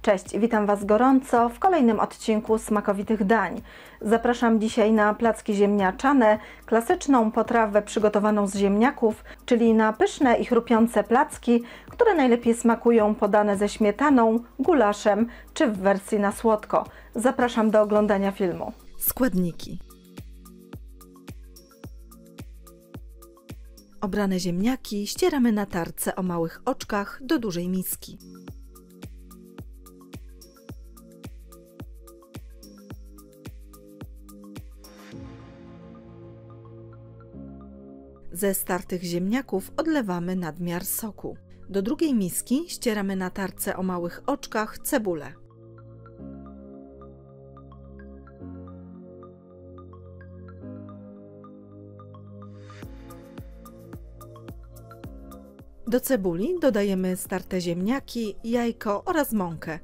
Cześć, witam Was gorąco w kolejnym odcinku smakowitych dań. Zapraszam dzisiaj na placki ziemniaczane, klasyczną potrawę przygotowaną z ziemniaków, czyli na pyszne i chrupiące placki, które najlepiej smakują podane ze śmietaną, gulaszem czy w wersji na słodko. Zapraszam do oglądania filmu. Składniki. Obrane ziemniaki ścieramy na tarce o małych oczkach do dużej miski. Ze startych ziemniaków odlewamy nadmiar soku. Do drugiej miski ścieramy na tarce o małych oczkach cebulę. Do cebuli dodajemy starte ziemniaki, jajko oraz mąkę.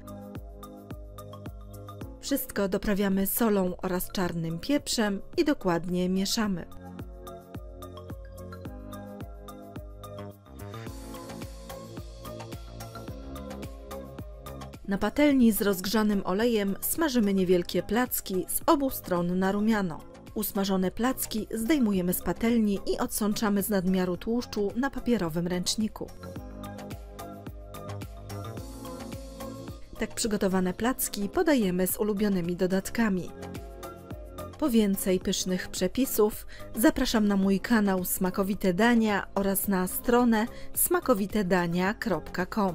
Wszystko doprawiamy solą oraz czarnym pieprzem i dokładnie mieszamy. Na patelni z rozgrzanym olejem smażymy niewielkie placki z obu stron na rumiano. Usmażone placki zdejmujemy z patelni i odsączamy z nadmiaru tłuszczu na papierowym ręczniku. Tak przygotowane placki podajemy z ulubionymi dodatkami. Po więcej pysznych przepisów zapraszam na mój kanał Smakowite Dania oraz na stronę smakowitedania.com.